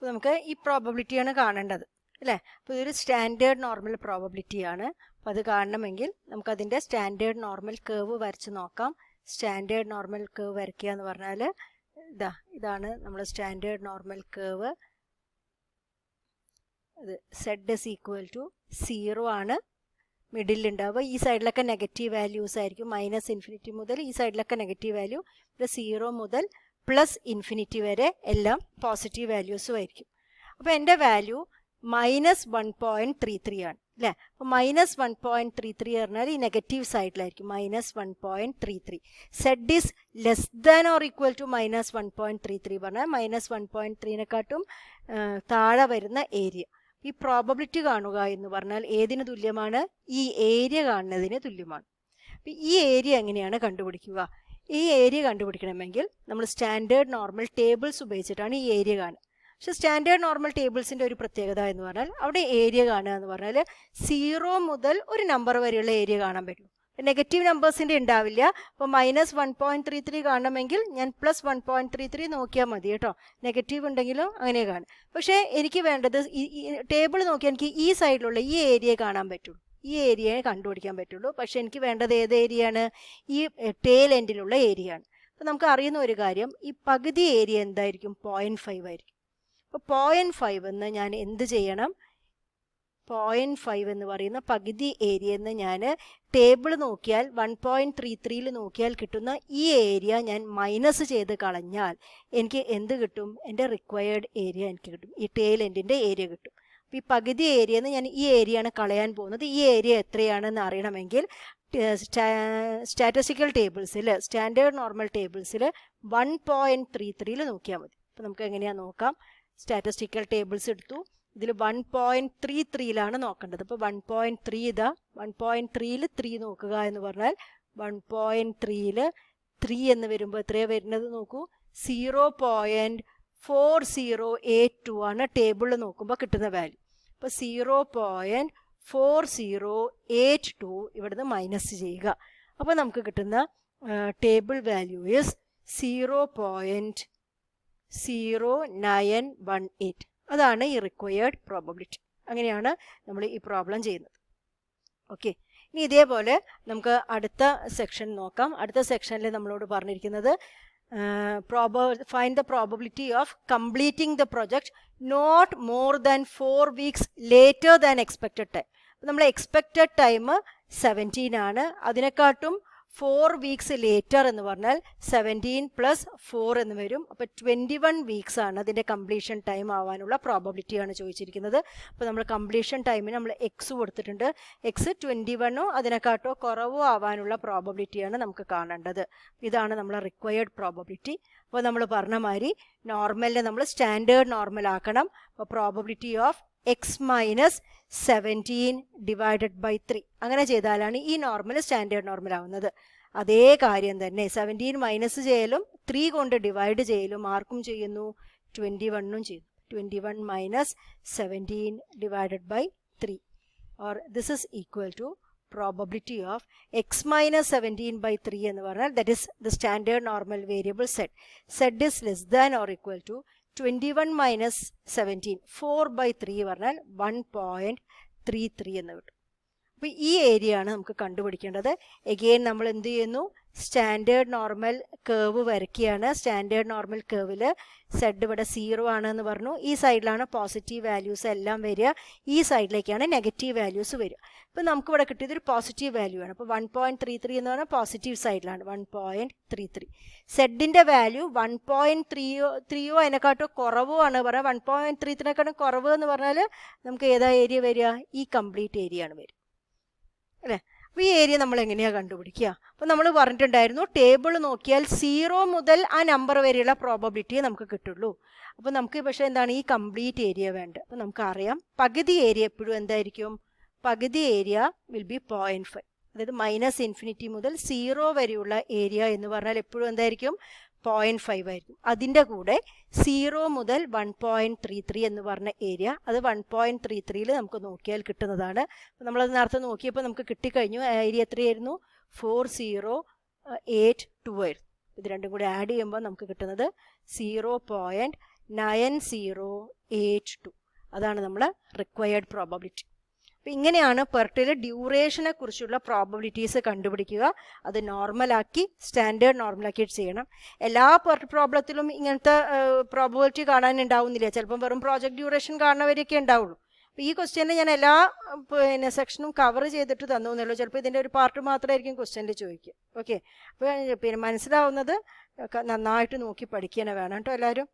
അപ്പോൾ നമുക്ക് ഈ പ്രോബബിലിറ്റിയാണ് കാണേണ്ടത് അല്ലേ. അപ്പോൾ ഇതൊരു സ്റ്റാൻഡേർഡ് നോർമൽ പ്രോബബിലിറ്റിയാണ്. അപ്പോൾ അത് കാണണമെങ്കിൽ നമുക്കതിൻ്റെ സ്റ്റാൻഡേർഡ് നോർമൽ കേവ് വരച്ച് നോക്കാം. സ്റ്റാൻഡേർഡ് നോർമൽ കേവ് വരയ്ക്കുക എന്ന് പറഞ്ഞാൽ ഇതാണ് നമ്മൾ സ്റ്റാൻഡേർഡ് നോർമൽ കേവ്. ഇത് സെഡ് ഇസ് ഈക്വൽ ടു 0 ആണ് മിഡിലുണ്ടാവുക. ഈ സൈഡിലൊക്കെ നെഗറ്റീവ് വാല്യൂസ് ആയിരിക്കും. -∞ മുതൽ ഈ സൈഡിലൊക്കെ നെഗറ്റീവ് വാല്യൂ, ഇവിടെ 0 മുതൽ +∞ വരെ എല്ലാം പോസിറ്റീവ് വാല്യൂസും ആയിരിക്കും. അപ്പോൾ എൻ്റെ വാല്യൂ -1.33 ആണ് അല്ലേ. അപ്പോൾ -1.33 പറഞ്ഞാൽ ഈ നെഗറ്റീവ് സൈഡിലായിരിക്കും, -1.33. Zed is less than or equal to -1.33 പറഞ്ഞാൽ -1.3നെക്കാട്ടും താഴെ വരുന്ന ഏരിയ. ഈ പ്രോബബിലിറ്റി കാണുക എന്ന് പറഞ്ഞാൽ ഏതിന് തുല്യമാണ്? ഈ ഏരിയ കാണുന്നതിന് തുല്യമാണ്. അപ്പം ഈ ഏരിയ എങ്ങനെയാണ് കണ്ടുപിടിക്കുക? ഈ ഏരിയ കണ്ടുപിടിക്കണമെങ്കിൽ നമ്മൾ സ്റ്റാൻഡേർഡ് നോർമൽ ടേബിൾസ് ഉപയോഗിച്ചിട്ടാണ് ഈ ഏരിയ കാണുക. പക്ഷെ സ്റ്റാൻഡേർഡ് നോർമൽ ടേബിൾസിൻ്റെ ഒരു പ്രത്യേകത എന്ന് പറഞ്ഞാൽ അവിടെ ഏരിയ കാണുക എന്ന് പറഞ്ഞാൽ 0 മുതൽ ഒരു നമ്പർ വരെയുള്ള ഏരിയ കാണാൻ പറ്റും. നെഗറ്റീവ് നമ്പേഴ്സിൻ്റെ ഉണ്ടാവില്ല. അപ്പോൾ -1.33 കാണണമെങ്കിൽ ഞാൻ +1.33 നോക്കിയാൽ മതി കേട്ടോ. നെഗറ്റീവ് ഉണ്ടെങ്കിലും അങ്ങനെ കാണും. പക്ഷേ എനിക്ക് വേണ്ടത് ഈ ടേബിൾ നോക്കിയാൽ എനിക്ക് ഈ സൈഡിലുള്ള ഈ ഏരിയ കാണാൻ പറ്റുള്ളൂ, ഈ ഏരിയയെ കണ്ടുപിടിക്കാൻ പറ്റുള്ളൂ. പക്ഷേ എനിക്ക് വേണ്ടത് ഏത് ഏരിയയാണ്? ഈ ടെയിൽ എൻഡിലുള്ള ഏരിയ ആണ്. അപ്പോൾ നമുക്ക് അറിയുന്ന ഒരു കാര്യം, ഈ പകുതി ഏരിയ എന്തായിരിക്കും? 0.5 ആയിരിക്കും. അപ്പോൾ 0.5 എന്ന് ഞാൻ എന്ത് ചെയ്യണം? 0.5 എന്ന് പറയുന്ന പകുതി ഏരിയ എന്ന് ഞാൻ ടേബിൾ നോക്കിയാൽ 1.33 നോക്കിയാൽ കിട്ടുന്ന ഈ ഏരിയ ഞാൻ മൈനസ് ചെയ്ത് കളഞ്ഞാൽ എനിക്ക് എന്ത് കിട്ടും? എൻ്റെ റിക്വയർഡ് ഏരിയ എനിക്ക് കിട്ടും, ഈ ടെയിൽ എൻഡിൻ്റെ ഏരിയ കിട്ടും. അപ്പോൾ ഈ പകുതി ഏരിയ എന്ന് ഞാൻ ഈ ഏരിയയാണ് കളയാൻ പോകുന്നത്. ഈ ഏരിയ എത്രയാണെന്ന് അറിയണമെങ്കിൽ സ്റ്റാറ്റിസ്റ്റിക്കൽ ടേബിൾസിൽ, സ്റ്റാൻഡേർഡ് നോർമൽ ടേബിൾസിൽ 1.33 നോക്കിയാൽ മതി. അപ്പോൾ നമുക്ക് എങ്ങനെയാണ് നോക്കാം? സ്റ്റാറ്റിസ്റ്റിക്കൽ ടേബിൾസ് എടുത്തു. ഇതിൽ 1.33 നോക്കേണ്ടത്. അപ്പോൾ 1.3 ഇതാ, 1.3ൽ 3 നോക്കുക എന്ന് പറഞ്ഞാൽ 1.3ൽ 3 എന്ന് വരുമ്പോൾ എത്രയാണ് വരുന്നത് നോക്കൂ? 0.4082 ആണ് ടേബിളിൽ നോക്കുമ്പോൾ കിട്ടുന്ന വാല്യൂ. അപ്പോൾ 0.4082 ഇവിടുന്ന് മൈനസ് ചെയ്യുക. അപ്പോൾ നമുക്ക് കിട്ടുന്ന ടേബിൾ വാല്യൂ ഈസ് 0.0918. അതാണ് ഈ റിക്വയർഡ് പ്രോബബിലിറ്റി. അങ്ങനെയാണ് നമ്മൾ ഈ പ്രോബ്ലം ചെയ്യുന്നത്. ഓക്കെ, ഇനി ഇതേപോലെ നമുക്ക് അടുത്ത സെക്ഷൻ നോക്കാം. അടുത്ത സെക്ഷനിൽ നമ്മളോട് പറഞ്ഞിരിക്കുന്നത് find the probability of completing the project not more than 4 weeks later than expected time. നമ്മൾ എക്സ്പെക്റ്റഡ് ടൈം 17 ആണ്. അതിനെക്കാട്ടും 4 വീക്സ് ലേറ്റർ എന്ന് പറഞ്ഞാൽ 17 + 4 എന്ന് വരും. അപ്പോൾ 21 വീക്സ് ആണ് അതിൻ്റെ കംപ്ലീഷൻ ടൈം ആവാനുള്ള പ്രോബബിലിറ്റിയാണ് ചോദിച്ചിരിക്കുന്നത്. അപ്പോൾ നമ്മൾ കംപ്ലീഷൻ ടൈമിന് നമ്മൾ എക്സ് കൊടുത്തിട്ടുണ്ട്. എക്സ് 21 അതിനെക്കാട്ടോ കുറവോ ആവാനുള്ള പ്രോബബിലിറ്റിയാണ് നമുക്ക് കാണേണ്ടത്. ഇതാണ് നമ്മളെ റിക്വയർഡ് പ്രോബബിലിറ്റി. അപ്പോൾ നമ്മൾ പറഞ്ഞ മാതിരി നോർമലിനെ നമ്മൾ സ്റ്റാൻഡേർഡ് നോർമൽ ആക്കണം. അപ്പോൾ probability of x - 17 divided by 3 അങ്ങനെ ചെയ്താലാണ് ഈ നോർമൽ സ്റ്റാൻഡേർഡ് നോർമൽ ആവുന്നത്. അതേ കാര്യം തന്നെ 17 മൈനസ് ചെയ്യലും 3 കൊണ്ട് ഡിവൈഡ് ചെയ്യലും ആർക്കും ചെയ്യുന്നു? 21 ചെയ്യുന്നു. 21 - 17 divided by 3 or this is equal to probability of x - 17 by 3 എന്ന് പറഞ്ഞാൽ that is the standard normal variable Z. Z is less than or equal to 21 - 17 4/3 പറഞ്ഞാൽ 1.33 എന്ന് കിട്ടും. അപ്പോൾ ഈ ഏരിയ ആണ് നമുക്ക് കണ്ടുപിടിക്കേണ്ടത്. എഗെയിൻ നമ്മൾ എന്ത് ചെയ്യുന്നു? സ്റ്റാൻഡേർഡ് നോർമൽ കേവ് വരയ്ക്കുകയാണ്. സ്റ്റാൻഡേർഡ് നോർമൽ കേവിൽ സെഡ് ഇവിടെ 0 ആണെന്ന് പറഞ്ഞു. ഈ സൈഡിലാണ് പോസിറ്റീവ് വാല്യൂസ് എല്ലാം വരിക, ഈ സൈഡിലേക്കാണ് നെഗറ്റീവ് വാല്യൂസ് വരിക. ഇപ്പോൾ നമുക്കിവിടെ കിട്ടിയത് ഒരു പോസിറ്റീവ് വാല്യൂ ആണ്. അപ്പോൾ 1.33 എന്ന് പറഞ്ഞാൽ പോസിറ്റീവ് സൈഡിലാണ് 1.33. സെഡിൻ്റെ വാല്യൂ 1.3 അതിനെക്കാട്ടോ കുറവോ ആണ് പറയാം. 1.33 കുറവ് എന്ന് പറഞ്ഞാൽ നമുക്ക് ഏതാ ഏരിയ വരിക? ഈ കംപ്ലീറ്റ് ഏരിയ ആണ് വരിക അല്ലേ. അപ്പോൾ ഈ ഏരിയ നമ്മൾ എങ്ങനെയാണ് കണ്ടുപിടിക്കുക? അപ്പോൾ നമ്മൾ പറഞ്ഞിട്ടുണ്ടായിരുന്നു ടേബിൾ നോക്കിയാൽ 0 മുതൽ ആ നമ്പർ വരെയുള്ള പ്രോബബിലിറ്റിയെ നമുക്ക് കിട്ടുള്ളൂ. അപ്പോൾ നമുക്ക് പക്ഷേ എന്താണ് ഈ കംപ്ലീറ്റ് ഏരിയ വേണ്ടത്. അപ്പോൾ നമുക്കറിയാം പകുതി ഏരിയ എപ്പോഴും എന്തായിരിക്കും? പകുതി ഏരിയ വിൽ ബി 0.5. അതായത് -∞ മുതൽ 0 വരെയുള്ള ഏരിയ എന്ന് പറഞ്ഞാൽ എപ്പോഴും എന്തായിരിക്കും? 0.5 ആയിരിക്കും. അതിൻ്റെ കൂടെ 0 മുതൽ 1.33 എന്ന് പറഞ്ഞ ഏരിയ, അത് 1.33ൽ നമുക്ക് നോക്കിയാൽ കിട്ടുന്നതാണ്. അപ്പോൾ നമ്മളത് നേരത്തെ നോക്കിയപ്പോൾ നമുക്ക് കിട്ടിക്കഴിഞ്ഞു. ഏരിയ എത്രയായിരുന്നു? 4082 ആയിരുന്നു. ഇത് രണ്ടും കൂടി ആഡ് ചെയ്യുമ്പോൾ നമുക്ക് കിട്ടുന്നത് 0.918 9082. അതാണ് നമ്മൾ റിക്വയർഡ് പ്രോബബിലിറ്റി. അപ്പം ഇങ്ങനെയാണ് പെർട്ടിൽ ഡ്യൂറേഷനെ കുറിച്ചുള്ള പ്രോബബിലിറ്റീസ് കണ്ടുപിടിക്കുക. അത് നോർമലാക്കി സ്റ്റാൻഡേർഡ് നോർമലാക്കി ചെയ്യണം. എല്ലാ പെർട്ട് പ്രോബ്ലത്തിലും ഇങ്ങനത്തെ പ്രോബബിലിറ്റി കാണാനുണ്ടാവുന്നില്ല. ചിലപ്പം വെറും പ്രോജക്റ്റ് ഡ്യൂറേഷൻ കാണുന്നവരൊക്കെ ഉണ്ടാവുള്ളൂ. അപ്പോൾ ഈ ക്വസ്റ്റ്യനിൽ ഞാൻ എല്ലാ സെക്ഷനും കവർ ചെയ്തിട്ട് തന്നു എന്നുള്ളൂ. ചിലപ്പോൾ ഇതിൻ്റെ ഒരു പാർട്ട് മാത്രമായിരിക്കും ക്വസ്റ്റ്യനിൽ ചോദിക്കുക. ഓക്കെ, അപ്പോൾ മനസ്സിലാവുന്നത് നന്നായിട്ട് നോക്കി പഠിക്കുക വേണം കേട്ടോ എല്ലാവരും.